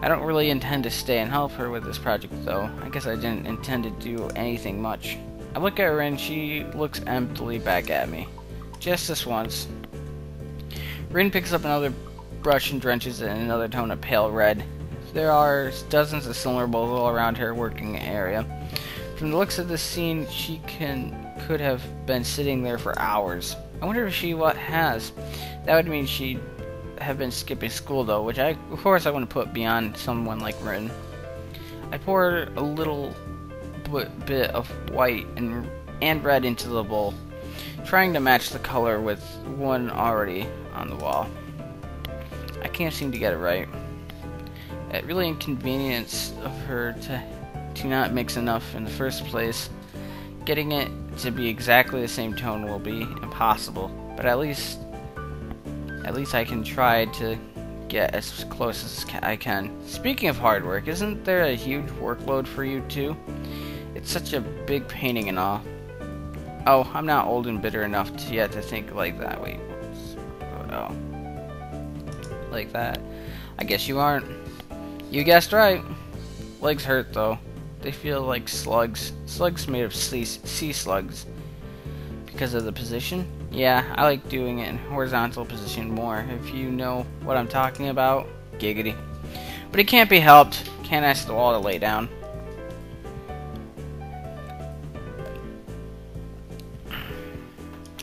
I don't really intend to stay and help her with this project, though. I guess I didn't intend to do anything much. I look at her and she looks emptily back at me. Just this once. Rin picks up another brush and drenches it in another tone of pale red. There are dozens of similar bowls all around her working area. From the looks of this scene, she could have been sitting there for hours. I wonder if she has. That would mean she'd have been skipping school, though, which of course I wouldn't put beyond someone like Rin. I pour a little bit of white and red into the bowl, trying to match the color with one already on the wall. I can't seem to get it right. It really inconvenienced of her to not mix enough in the first place. Getting it to be exactly the same tone will be impossible, but at least I can try to get as close as I can. Speaking of hard work, isn't there a huge workload for you too? It's such a big painting and all. Oh, I'm not old and bitter enough yet to think like that. Wait, oh, like that? I guess you aren't. You guessed right. Legs hurt though. They feel like slugs. Slugs made of sea slugs. Because of the position? Yeah, I like doing it in horizontal position more, if you know what I'm talking about. Giggity. But it can't be helped. Can't ask the wall to lay down.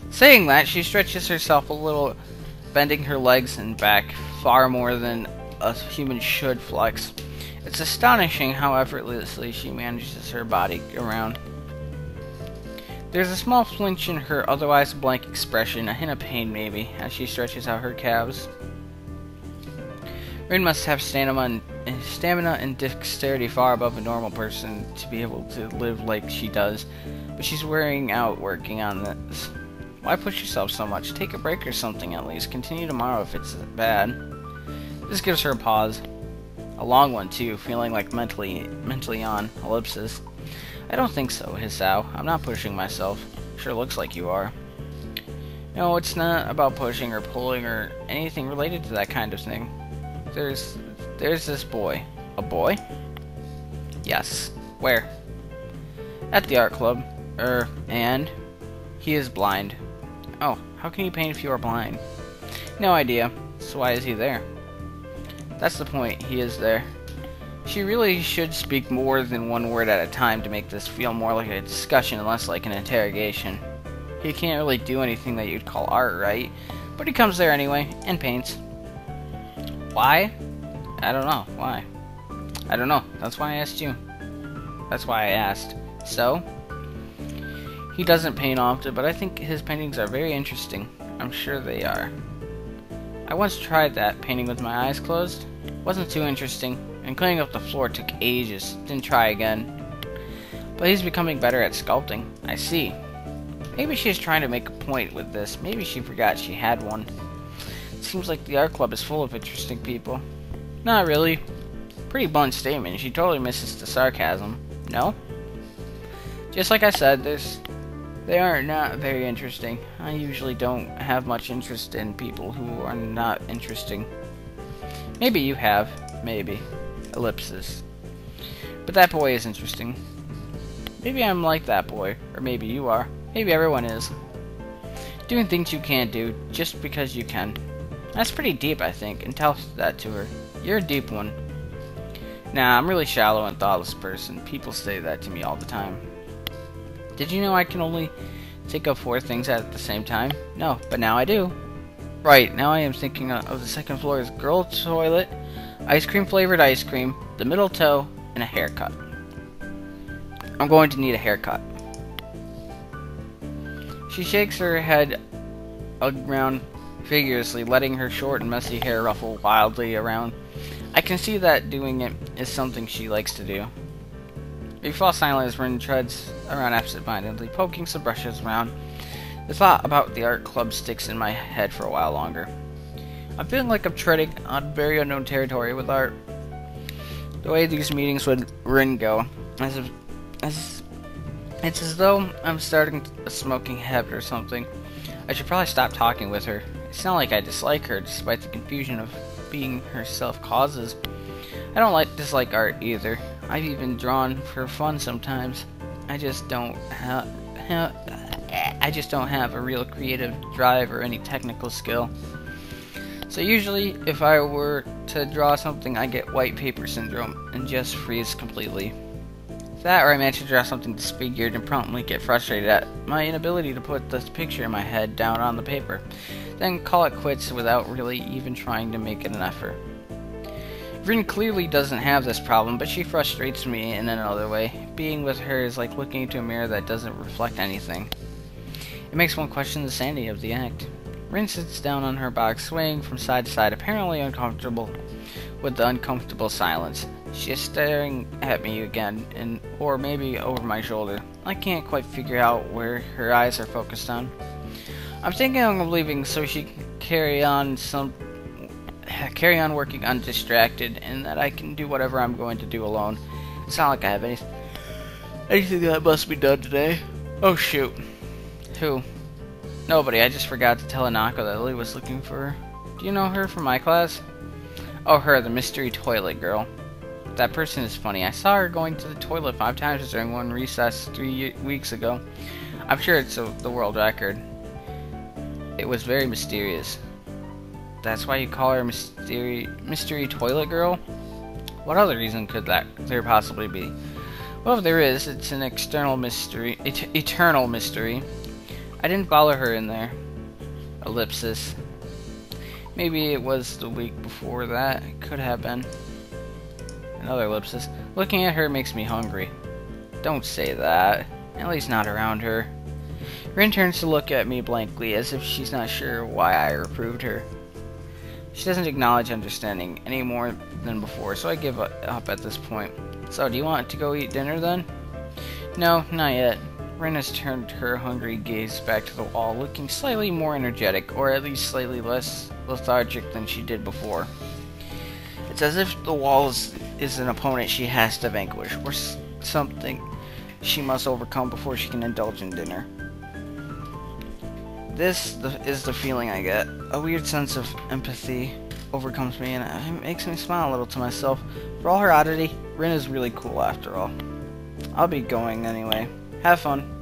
Saying that, she stretches herself a little, bending her legs and back far more than a human should flex. It's astonishing how effortlessly she manages her body around. There's a small flinch in her otherwise blank expression, a hint of pain maybe, as she stretches out her calves. Rin must have stamina and dexterity far above a normal person to be able to live like she does, but she's wearing out working on this. Why push yourself so much? Take a break or something at least. Continue tomorrow if it's bad. This gives her a pause. A long one too, feeling like mentally on. Ellipsis. I don't think so, Hisao. I'm not pushing myself. Sure looks like you are. No, it's not about pushing or pulling or anything related to that kind of thing. There's this boy. A boy? Yes. Where? At the art club. And? He is blind. Oh, how can you paint if you are blind? No idea. So why is he there? That's the point. He is there. She really should speak more than one word at a time to make this feel more like a discussion and less like an interrogation. He can't really do anything that you'd call art, right? But he comes there anyway, and paints. Why? I don't know. Why? I don't know. That's why I asked you. That's why I asked. So? He doesn't paint often, but I think his paintings are very interesting. I'm sure they are. I once tried that, painting with my eyes closed. Wasn't too interesting, and cleaning up the floor took ages. Didn't try again. But he's becoming better at sculpting. I see. Maybe she's trying to make a point with this. Maybe she forgot she had one. It seems like the art club is full of interesting people. Not really. Pretty blunt statement. She totally misses the sarcasm. No? Just like I said, they are not very interesting. I usually don't have much interest in people who are not interesting. Maybe you have. Maybe. Ellipsis. But that boy is interesting. Maybe I'm like that boy. Or maybe you are. Maybe everyone is. Doing things you can't do just because you can. That's pretty deep, I think, and tell that to her. You're a deep one. Nah, I'm really shallow and thoughtless person. People say that to me all the time. Did you know I can only think of 4 things at the same time? No, but now I do. Right, now I am thinking of the second floor's girl toilet, ice cream flavored ice cream, the middle toe, and a haircut. I'm going to need a haircut. She shakes her head around vigorously, letting her short and messy hair ruffle wildly around. I can see that doing it is something she likes to do. We fall silent as Rin treads around absent-mindedly, poking some brushes around. The thought about the art club sticks in my head for a while longer. I'm feeling like I'm treading on very unknown territory with art. The way these meetings with Rin go, it's as though I'm starting a smoking habit or something. I should probably stop talking with her. It's not like I dislike her, despite the confusion of being herself causes. I don't dislike art either. I've even drawn for fun sometimes. I just don't have a real creative drive or any technical skill. So usually, if I were to draw something, I get white paper syndrome and just freeze completely. That, or I manage to draw something disfigured and promptly get frustrated at my inability to put this picture in my head down on the paper, then call it quits without really even trying to make it an effort. Rin clearly doesn't have this problem, but she frustrates me in another way. Being with her is like looking into a mirror that doesn't reflect anything. It makes one question the sanity of the act. Rin sits down on her box, swaying from side to side, apparently uncomfortable with the uncomfortable silence. She is staring at me again, or maybe over my shoulder. I can't quite figure out where her eyes are focused on. I'm thinking of leaving so she can carry on working undistracted, and that I can do whatever I'm going to do alone. It's not like I have anything that must be done today. Oh shoot. Who? Nobody. I just forgot to tell Anako that Lily was looking for her. Do you know her from my class? Oh, her, the mystery toilet girl. That person is funny. I saw her going to the toilet 5 times during one recess 3 weeks ago. I'm sure it's the world record. It was very mysterious. That's why you call her mystery toilet girl? What other reason could there possibly be? Well, if there is, it's an eternal mystery. I didn't follow her in there. Ellipsis. Maybe it was the week before that. It could have been. Another ellipsis. Looking at her makes me hungry. Don't say that. At least not around her. Rin turns to look at me blankly, as if she's not sure why I reproved her. She doesn't acknowledge understanding any more than before, so I give up at this point. So, do you want to go eat dinner then? No, not yet. Rin has turned her hungry gaze back to the wall, looking slightly more energetic, or at least slightly less lethargic than she did before. It's as if the wall is an opponent she has to vanquish, or something she must overcome before she can indulge in dinner. This is the feeling I get. A weird sense of empathy overcomes me, and it makes me smile a little to myself. For all her oddity, Rin is really cool after all. I'll be going anyway. Have fun.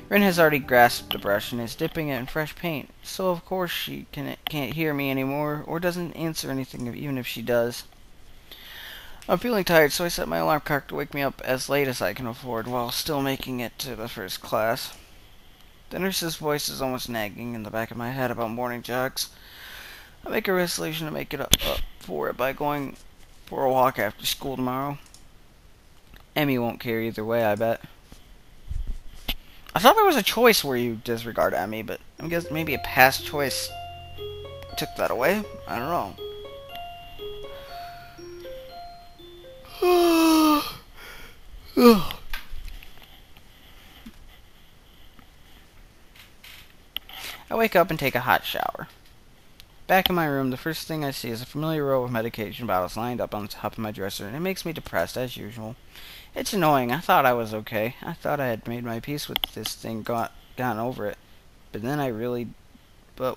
Rin has already grasped the brush and is dipping it in fresh paint, so of course she can't hear me anymore, or doesn't answer anything even if she does. I'm feeling tired, so I set my alarm clock to wake me up as late as I can afford, while still making it to the first class. The nurse's voice is almost nagging in the back of my head about morning jogs. I make a resolution to make it up for it by going for a walk after school tomorrow. Emmy won't care either way, I bet. I thought there was a choice where you disregard Emmy, but I guess maybe a past choice took that away. I don't know. I wake up and take a hot shower. Back in my room, the first thing I see is a familiar row of medication bottles lined up on the top of my dresser, and it makes me depressed as usual. It's annoying. I thought I was okay. I thought I had made my peace with this thing, gotten over it. But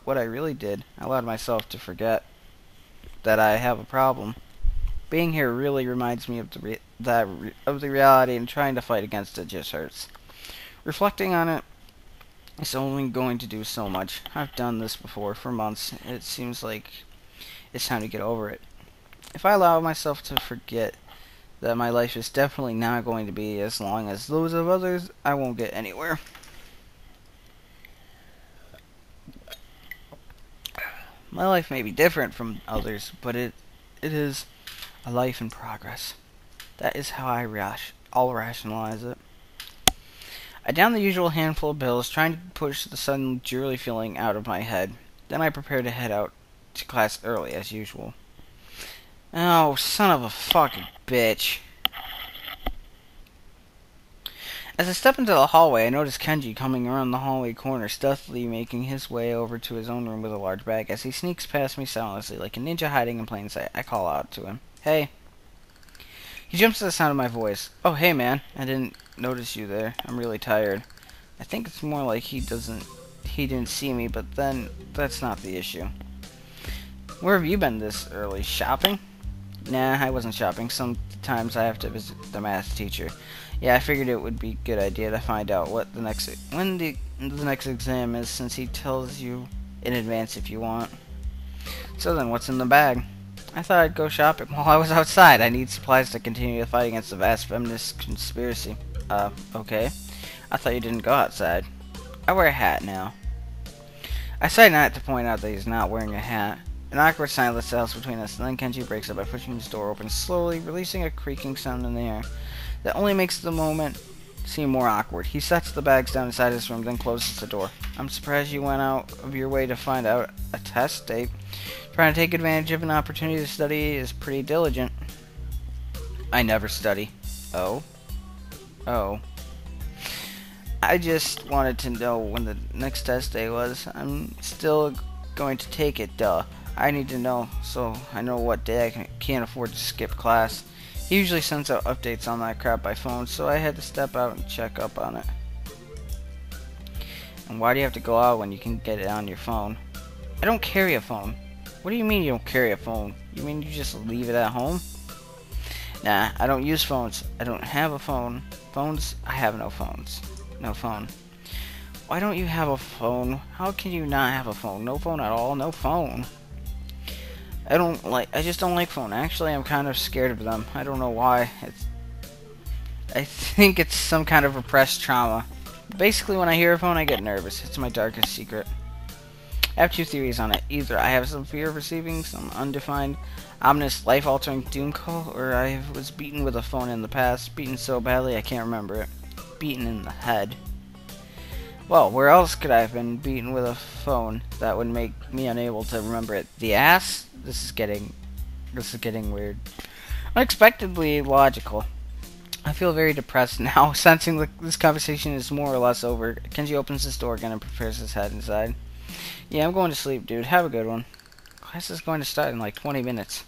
what I really did, I allowed myself to forget that I have a problem. Being here really reminds me of the reality, and trying to fight against it just hurts. Reflecting on it, it's only going to do so much. I've done this before for months. It seems like it's time to get over it. If I allow myself to forget that my life is definitely not going to be as long as those of others, I won't get anywhere. My life may be different from others, but it is a life in progress. That is how I'll rationalize it. I down the usual handful of pills, trying to push the sudden dreary feeling out of my head. Then I prepare to head out to class early, as usual. Oh, son of a fucking bitch. As I step into the hallway, I notice Kenji coming around the hallway corner, stealthily making his way over to his own room with a large bag. As he sneaks past me silently, like a ninja hiding in plain sight, I call out to him. Hey. He jumps to the sound of my voice. Oh, hey, man. I didn't notice you there. I'm really tired. I think it's more like he didn't see me, but then that's not the issue. Where have you been this early? Shopping? Nah, I wasn't shopping. Sometimes I have to visit the math teacher. Yeah, I figured it would be a good idea to find out when the next exam is, since he tells you in advance if you want. So then, what's in the bag? I thought I'd go shopping while I was outside. I need supplies to continue the fight against the vast feminist conspiracy. Okay. I thought you didn't go outside. I wear a hat now. I decide not to point out that he's not wearing a hat. An awkward silence settles between us, and then Kenji breaks up by pushing his door open slowly, releasing a creaking sound in the air that only makes the moment seem more awkward. He sets the bags down inside his room, then closes the door. I'm surprised you went out of your way to find out a test date. Trying to take advantage of an opportunity to study is pretty diligent. I never study. Oh? Oh. I just wanted to know when the next test day was. I'm still going to take it, duh. I need to know so I know what day I can't afford to skip class. He usually sends out updates on that crap by phone, so I had to step out and check up on it. And why do you have to go out when you can get it on your phone? I don't carry a phone. What do you mean you don't carry a phone? You mean you just leave it at home? Nah, I don't use phones. I don't have a phone. I have no phones. No phone. Why don't you have a phone? How can you not have a phone? No phone at all? No phone. I just don't like phone. Actually, I'm kind of scared of them. I don't know why. I think it's some kind of repressed trauma. Basically, when I hear a phone, I get nervous. It's my darkest secret. I have two theories on it. Either I have some fear of receiving some undefined, ominous, life-altering doom call, or I was beaten with a phone in the past. Beaten so badly I can't remember it. Beaten in the head. Well, where else could I have been beaten with a phone that would make me unable to remember it? The ass? This is getting weird. Unexpectedly logical. I feel very depressed now, sensing that this conversation is more or less over. Kenji opens his door again and prepares his head inside. Yeah, I'm going to sleep, dude. Have a good one. Class is going to start in like 20 minutes.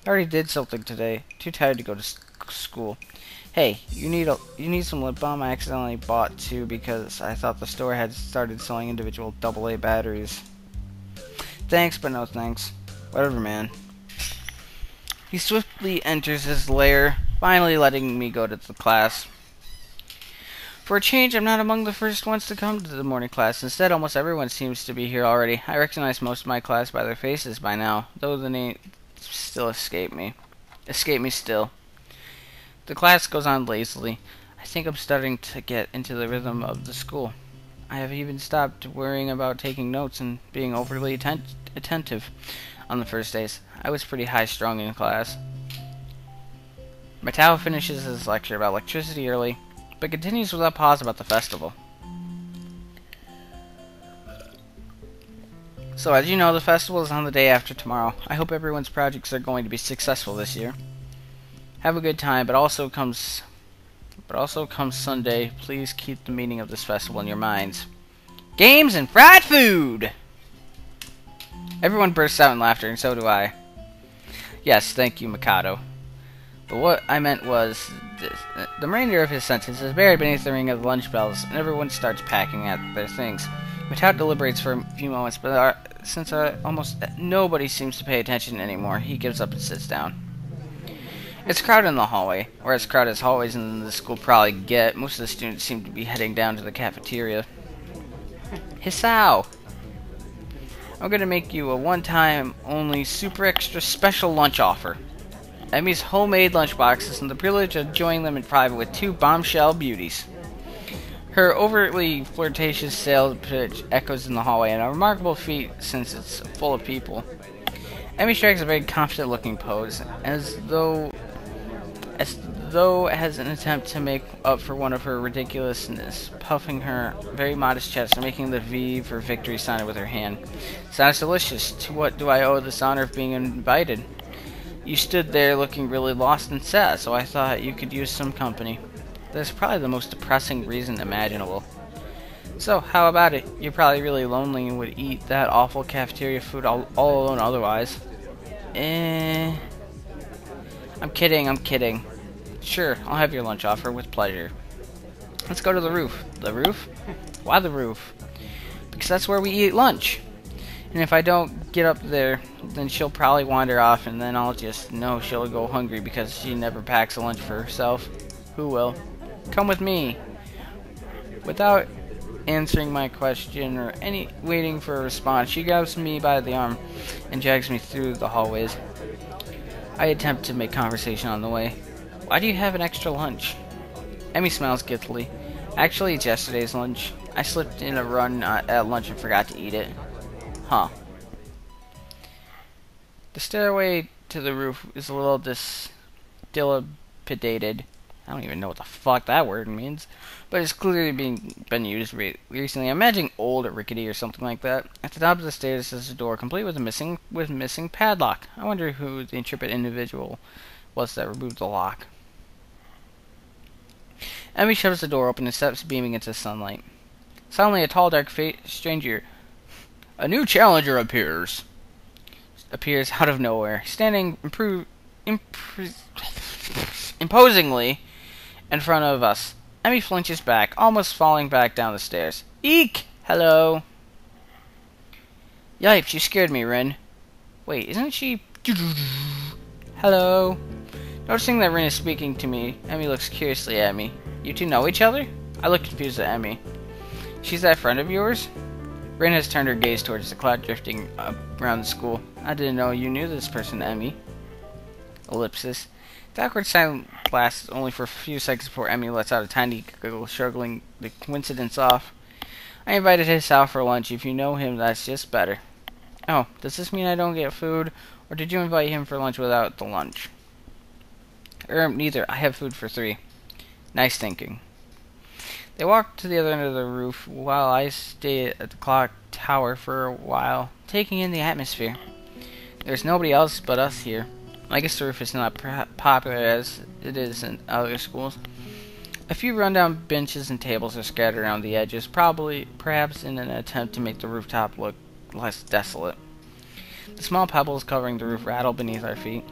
I already did something today. Too tired to go to school. Hey, you need some lip balm. I accidentally bought two because I thought the store had started selling individual AA batteries. Thanks, but no thanks. Whatever, man. He swiftly enters his lair, finally letting me go to the class. For a change, I'm not among the first ones to come to the morning class. Instead, almost everyone seems to be here already. I recognize most of my class by their faces by now, though the names still escape me. Still. The class goes on lazily. I think I'm starting to get into the rhythm of the school. I have even stopped worrying about taking notes and being overly attentive on the first days. I was pretty high-strung in class. Matao finishes his lecture about electricity early, but continues without pause about the festival. So, as you know, the festival is on the day after tomorrow. I hope everyone's projects are going to be successful this year. Have a good time, but also comes Sunday, please keep the meaning of this festival in your minds. Games and fried food! Everyone bursts out in laughter, and so do I. Yes, thank you, Mikado. But what I meant was, the remainder of his sentence is buried beneath the ring of the lunch bells, and everyone starts packing at their things. Mikado deliberates for a few moments, but since almost nobody seems to pay attention anymore, he gives up and sits down. It's crowded in the hallway, or as crowded as hallways in the school probably get. Most of the students seem to be heading down to the cafeteria. Hisao! I'm gonna make you a one-time only super extra special lunch offer. Emmy's homemade lunchboxes and the privilege of enjoying them in private with two bombshell beauties. Her overtly flirtatious sales pitch echoes in the hallway, and a remarkable feat since it's full of people. Emmy strikes a very confident-looking pose, as though as an attempt to make up for one of her ridiculousness, puffing her very modest chest and making the V for victory sign with her hand. Sounds delicious. To what do I owe this honor of being invited? You stood there looking really lost and sad, so I thought you could use some company. That's probably the most depressing reason imaginable. So, how about it? You're probably really lonely and would eat that awful cafeteria food all alone otherwise. I'm kidding. Sure, I'll have your lunch offer with pleasure. Let's go to the roof. The roof? Why the roof? Because that's where we eat lunch. In And if I don't get up there, then she'll probably wander off, and then I'll just know she'll go hungry because she never packs a lunch for herself. Who will? Come with me. Without answering my question or waiting for a response, she grabs me by the arm and drags me through the hallways. I attempt to make conversation on the way. Why do you have an extra lunch? Emmy smiles guiltily. Actually, it's yesterday's lunch. I slipped in a run at lunch and forgot to eat it. Huh. The stairway to the roof is a little dilapidated. I don't even know what the fuck that word means. But it's clearly been used recently. I'm imagining old or rickety or something like that. At the top of the stairs is a door complete with a missing padlock. I wonder who the intrepid individual was that removed the lock. Emmy shoves the door open and steps beaming into sunlight. Suddenly, a tall, dark stranger, a new challenger appears out of nowhere, standing imposingly in front of us. Emmy flinches back, almost falling back down the stairs. Eek! Hello. Yipes, you scared me, Rin. Wait, isn't she... Hello. Noticing that Rin is speaking to me, Emmy looks curiously at me. You two know each other? I look confused at Emmy. She's that friend of yours? Rin has turned her gaze towards the cloud drifting around the school. I didn't know you knew this person, Emmy. Ellipsis. The awkward silence lasts only for a few seconds before Emmy lets out a tiny giggle, shrugging the coincidence off. I invited his out for lunch. If you know him, that's just better. Oh, does this mean I don't get food? Or did you invite him for lunch without the lunch? Neither. I have food for 3. Nice thinking. They walked to the other end of the roof while I stayed at the clock tower for a while, taking in the atmosphere. There's nobody else but us here. I guess the roof is not popular as it is in other schools. A few rundown benches and tables are scattered around the edges, perhaps in an attempt to make the rooftop look less desolate. The small pebbles covering the roof rattle beneath our feet.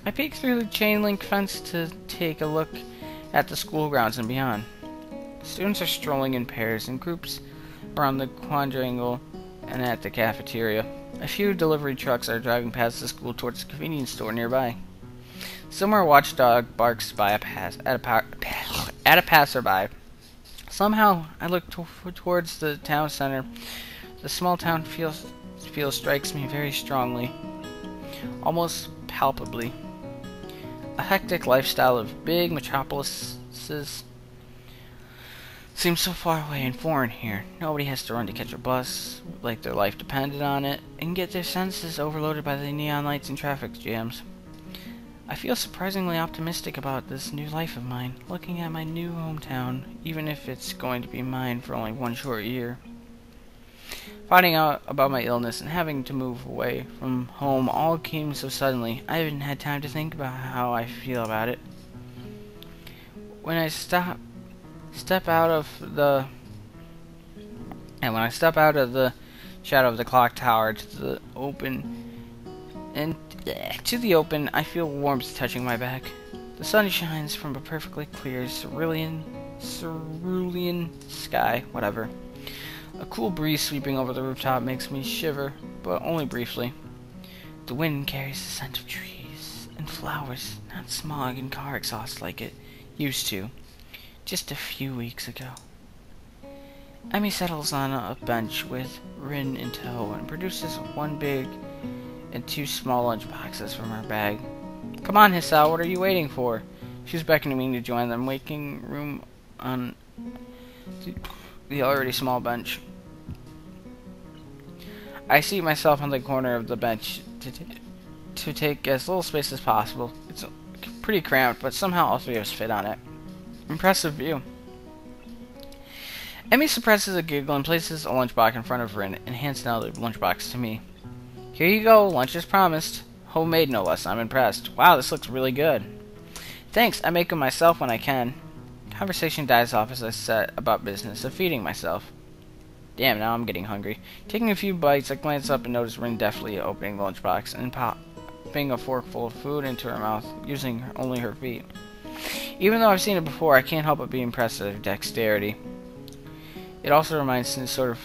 I peek through the chain-link fence to take a look at the school grounds and beyond. Students are strolling in pairs and groups around the quadrangle and at the cafeteria. A few delivery trucks are driving past the school towards the convenience store nearby. Somewhere a watchdog barks by at a passerby. Somehow, I look towards the town center. The small town feel strikes me very strongly, almost palpably. A hectic lifestyle of big metropolises seems so far away and foreign here. Nobody has to run to catch a bus, like their life depended on it, and get their senses overloaded by the neon lights and traffic jams. I feel surprisingly optimistic about this new life of mine, looking at my new hometown, even if it's going to be mine for only one short year. Finding out about my illness and having to move away from home all came so suddenly, I haven't had time to think about how I feel about it. When I step out of the shadow of the clock tower to the open, I feel warmth touching my back. The sun shines from a perfectly clear cerulean sky, whatever. A cool breeze sweeping over the rooftop makes me shiver, but only briefly. The wind carries the scent of trees and flowers, not smog and car exhaust like it used to just a few weeks ago. Emmy settles on a bench with Rin in tow and produces 1 big and 2 small lunch boxes from her bag. Come on, Hisao, what are you waiting for? She's beckoning me to join them, making room on the already small bench. I seat myself on the corner of the bench to take as little space as possible. It's pretty cramped, but somehow all 3 of us fit on it. Impressive view. Emmy suppresses a giggle and places a lunchbox in front of Rin and hands another lunchbox to me. Here you go, lunch as promised. Homemade, no less. I'm impressed. Wow, this looks really good. Thanks, I make them myself when I can. Conversation dies off as I set about business of feeding myself. Damn, now I'm getting hungry. Taking a few bites, I glance up and notice Rin deftly opening the lunchbox and popping a forkful of food into her mouth, using only her feet. Even though I've seen it before, I can't help but be impressed at her dexterity. It also reminds me sort of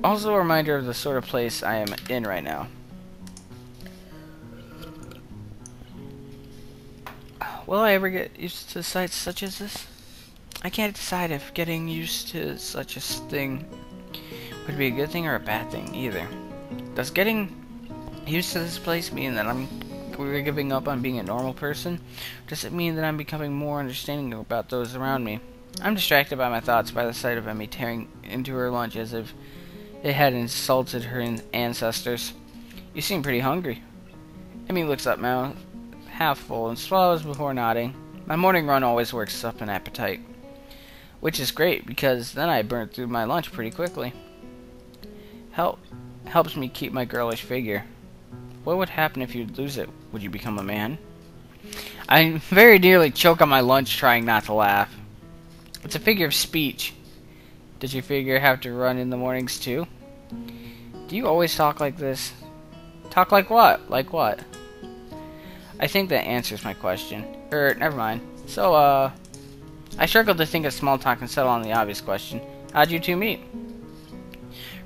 Also a reminder of the sort of place I am in right now. Will I ever get used to sights such as this? I can't decide if getting used to such a thing would be a good thing or a bad thing either. Does getting used to this place mean that we're giving up on being a normal person? Or does it mean that I'm becoming more understanding about those around me? I'm distracted by my thoughts by the sight of Emmy tearing into her lunch as if it had insulted her ancestors. You seem pretty hungry. Emmy looks up, mouth half full, and swallows before nodding. My morning run always works up an appetite. Which is great, because then I burn through my lunch pretty quickly. Helps me keep my girlish figure. What would happen if you lose it? Would you become a man? I very nearly choke on my lunch trying not to laugh. It's a figure of speech. Does your figure have to run in the mornings too? Do you always talk like this? Talk like what? Like what? I think that answers my question. Never mind. So, I struggled to think of small talk and settle on the obvious question. How'd you two meet?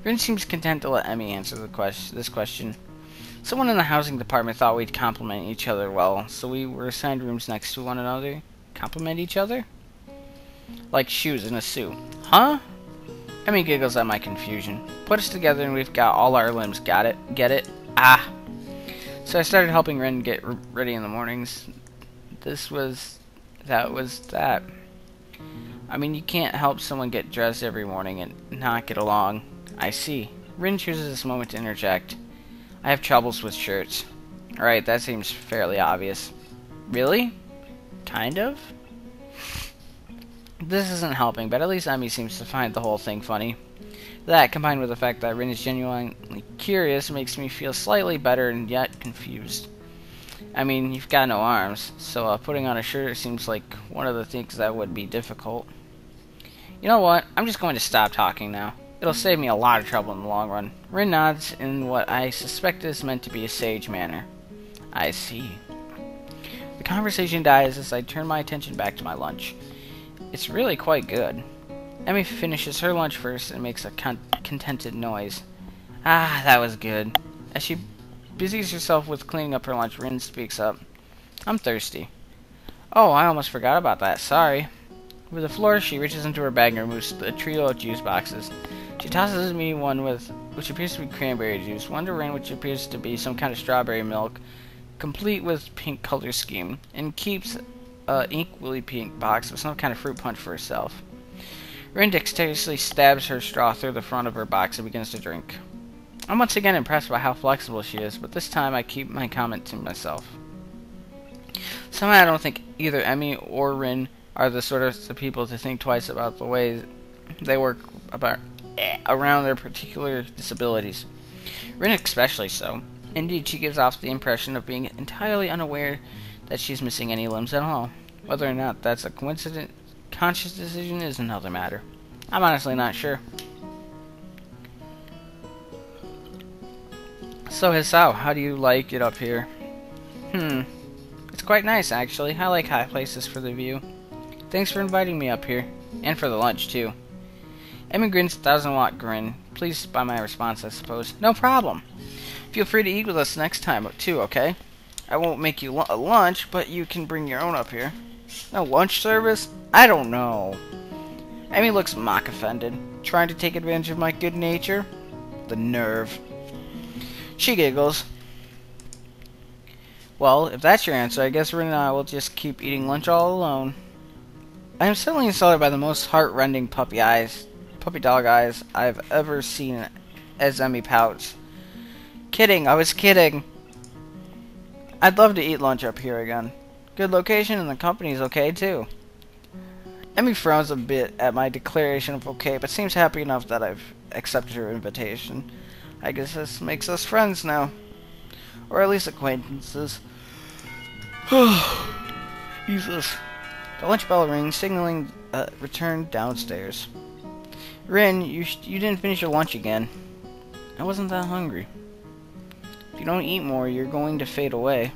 Rin seems content to let Emmy answer this question. Someone in the housing department thought we'd complement each other well, so we were assigned rooms next to one another. Complement each other? Like shoes in a suit. Huh? Emmy giggles at my confusion. Put us together and we've got all our limbs. Got it? Get it? Ah! So I started helping Rin get ready in the mornings. That was that. I mean, you can't help someone get dressed every morning and not get along. I see. Rin chooses this moment to interject. I have troubles with shirts. Alright, that seems fairly obvious. Really? Kind of? This isn't helping, but at least Emmy seems to find the whole thing funny. That, combined with the fact that Rin is genuinely curious, makes me feel slightly better and yet confused. I mean, you've got no arms, so putting on a shirt seems like one of the things that would be difficult. You know what? I'm just going to stop talking now. It'll save me a lot of trouble in the long run. Rin nods in what I suspect is meant to be a sage manner. I see. The conversation dies as I turn my attention back to my lunch. It's really quite good. Emmy finishes her lunch first and makes a contented noise. Ah, that was good. As she busies herself with cleaning up her lunch, Rin speaks up. I'm thirsty. Oh, I almost forgot about that. Sorry. With a flourish, she reaches into her bag and removes a trio of juice boxes. She tosses me one which appears to be cranberry juice, one to Rin which appears to be some kind of strawberry milk, complete with pink color scheme, and keeps an equally pink box with some kind of fruit punch for herself. Rin dexterously stabs her straw through the front of her box and begins to drink. I'm once again impressed by how flexible she is, but this time I keep my comment to myself. Somehow I don't think either Emmy or Rin are the sort of people to think twice about the way they work around their particular disabilities. Rin especially so. Indeed, she gives off the impression of being entirely unaware that she's missing any limbs at all. Whether or not that's a coincident, conscious decision is another matter. I'm honestly not sure. So, Hisao, how do you like it up here? It's quite nice, actually. I like high places for the view. Thanks for inviting me up here. And for the lunch, too. Emmy grins 1,000-watt grin. Pleased by my response, I suppose. No problem. Feel free to eat with us next time, too, okay? I won't make you a lunch, but you can bring your own up here. No lunch service? I don't know. Emmy looks mock offended. Trying to take advantage of my good nature? The nerve. She giggles. Well, if that's your answer, I guess Rin and I will just keep eating lunch all alone. I am suddenly insulted by the most heart-rending puppy dog eyes I've ever seen as Emmy pouts. Kidding, I was kidding. I'd love to eat lunch up here again. Good location and the company's okay too. Emmy frowns a bit at my declaration of okay, but seems happy enough that I've accepted her invitation. I guess this makes us friends now. Or at least acquaintances. Jesus. The lunch bell rings, signaling return downstairs. Rin, you didn't finish your lunch again. I wasn't that hungry. If you don't eat more, you're going to fade away.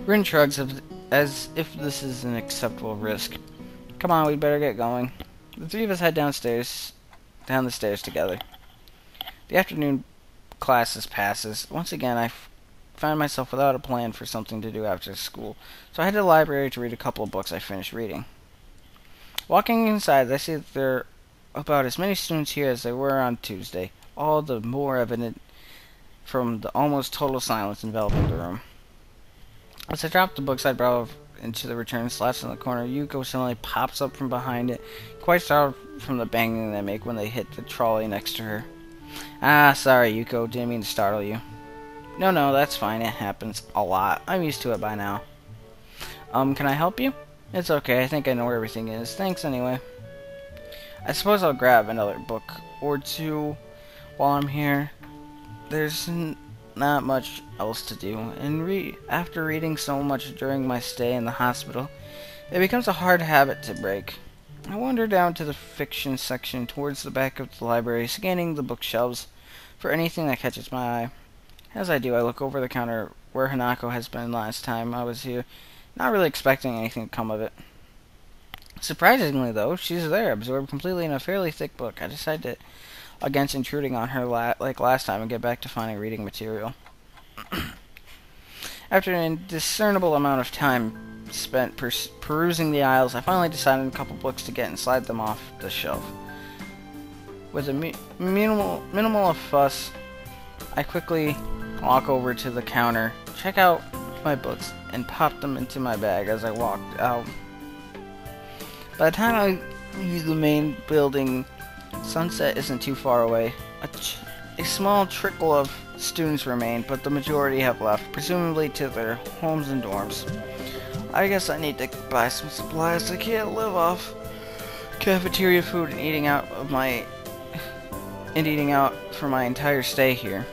Rin shrugs as if this is an acceptable risk. Come on, we'd better get going. The three of us head down the stairs together. The afternoon classes passes. Once again, I find myself without a plan for something to do after school, so I head to the library to read a couple of books I finished reading. Walking inside, I see that there are about as many students here as there were on Tuesday, all the more evident from the almost total silence enveloping the room. As I drop the books I brought into the return slats in the corner, Yuko suddenly pops up from behind it, quite startled from the banging they make when they hit the trolley next to her. Ah, sorry, Yuko. Didn't mean to startle you. No, that's fine. It happens a lot. I'm used to it by now. Can I help you? It's okay. I think I know where everything is. Thanks anyway. I suppose I'll grab another book or two while I'm here. There's not much else to do, and after reading so much during my stay in the hospital, it becomes a hard habit to break. I wander down to the fiction section towards the back of the library, scanning the bookshelves for anything that catches my eye. As I do, I look over the counter where Hanako has been last time I was here, not really expecting anything to come of it. Surprisingly, though, she's there, absorbed completely in a fairly thick book. I decided against intruding on her like last time and get back to finding reading material. After an indiscernible amount of time spent perusing the aisles, I finally decided on a couple books to get and slide them off the shelf. With a minimal of fuss, I quickly walk over to the counter, check out my books, and pop them into my bag as I walked out. By the time I leave the main building, sunset isn't too far away. A small trickle of students remain, but the majority have left, presumably to their homes and dorms. I guess I need to buy some supplies. I can't live off cafeteria food and eating out for my entire stay here.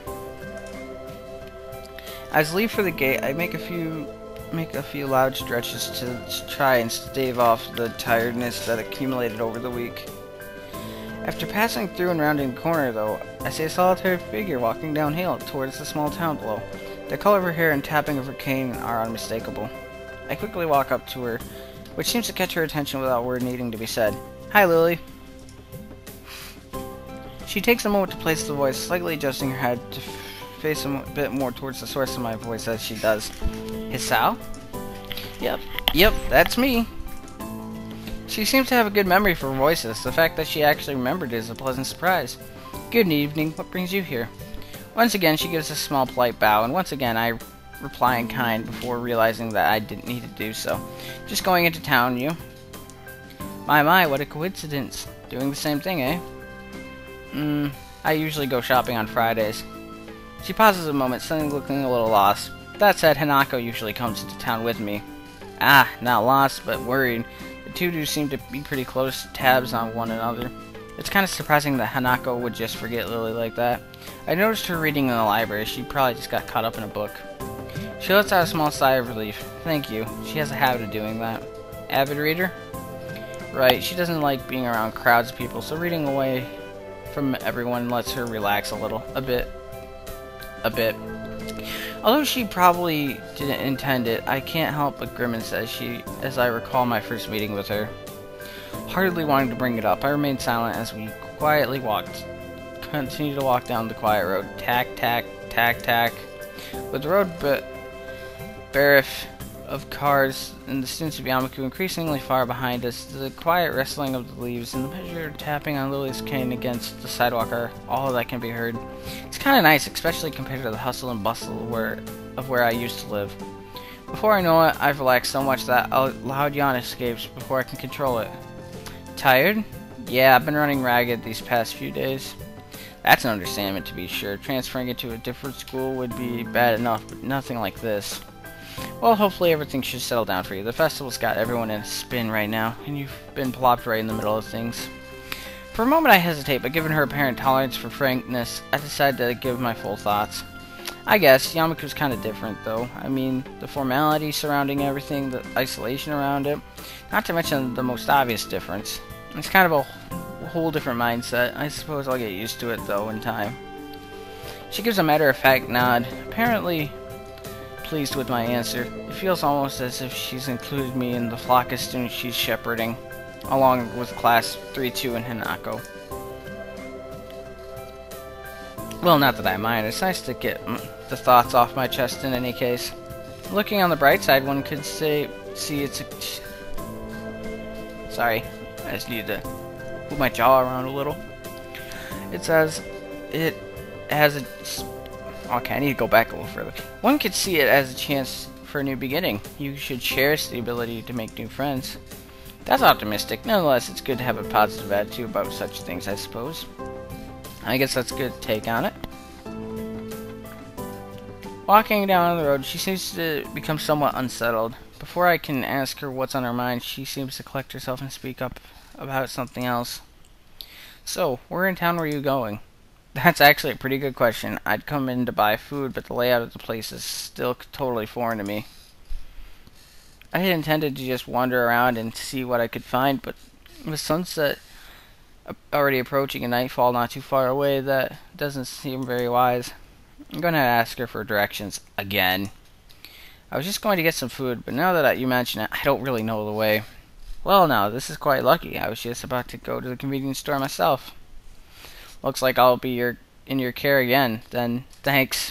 As I leave for the gate, I make a few loud stretches to try and stave off the tiredness that accumulated over the week. After passing through and rounding the corner, though, I see a solitary figure walking downhill towards the small town below. The color of her hair and tapping of her cane are unmistakable. I quickly walk up to her, which seems to catch her attention without a word needing to be said. Hi, Lily. She takes a moment to place the voice, slightly adjusting her head to face a bit more towards the source of my voice as she does. Hisao? Yep, that's me. She seems to have a good memory for voices. The fact that she actually remembered is a pleasant surprise. Good evening. What brings you here? Once again, she gives a small polite bow, and once again I reply in kind before realizing that I didn't need to do so. Just going into town, you? My, what a coincidence. Doing the same thing, eh? I usually go shopping on Fridays. She pauses a moment, suddenly looking a little lost. That said, Hanako usually comes into town with me. Ah, not lost, but worried. The two do seem to be pretty close tabs on one another. It's kind of surprising that Hanako would just forget Lily like that. I noticed her reading in the library. She probably just got caught up in a book. She lets out a small sigh of relief. Thank you. She has a habit of doing that. Avid reader? Right, she doesn't like being around crowds of people, so reading away from everyone lets her relax a bit. Although she probably didn't intend it, I can't help but grimace as I recall my first meeting with her. Hardly wanting to bring it up, I remained silent as we continued to walk down the quiet road. Tack, tack, tack, tack. With the road bereft of cars and the students of Yamaku increasingly far behind us, the quiet rustling of the leaves and the measured tapping on Lily's cane against the sidewalk are all that can be heard. It's kind of nice, especially compared to the hustle and bustle of where I used to live. Before I know it, I've relaxed so much that a loud yawn escapes before I can control it. Tired? Yeah, I've been running ragged these past few days. That's an understatement, to be sure. Transferring it to a different school would be bad enough, but nothing like this. Well, hopefully everything should settle down for you. The festival's got everyone in a spin right now, and you've been plopped right in the middle of things. For a moment I hesitate, but given her apparent tolerance for frankness, I decide to give my full thoughts. I guess Yamaku's kind of different, though. I mean, the formality surrounding everything, the isolation around it, not to mention the most obvious difference. It's kind of a whole different mindset. I suppose I'll get used to it, though, in time. She gives a matter-of-fact nod, apparently pleased with my answer. It feels almost as if she's included me in the flock of students she's shepherding, along with class 3-2 and Hanako. Well, not that I mind. It's nice to get the thoughts off my chest in any case. Looking on the bright side, one could see it's a... Sorry, I just need to move my jaw around a little. It says it has a... Okay, I need to go back a little further. One could see it as a chance for a new beginning. You should cherish the ability to make new friends. That's optimistic. Nonetheless, it's good to have a positive attitude about such things, I suppose. I guess that's a good take on it. Walking down the road, she seems to become somewhat unsettled. Before I can ask her what's on her mind, she seems to collect herself and speak up about something else. So, where in town were you going? That's actually a pretty good question. I'd come in to buy food, but the layout of the place is still totally foreign to me. I had intended to just wander around and see what I could find, but with sunset already approaching and nightfall not too far away, that doesn't seem very wise. I'm going to ask her for directions again. I was just going to get some food, but now that you mention it, I don't really know the way. Well, now, this is quite lucky. I was just about to go to the convenience store myself. Looks like I'll be in your care again, then. Thanks.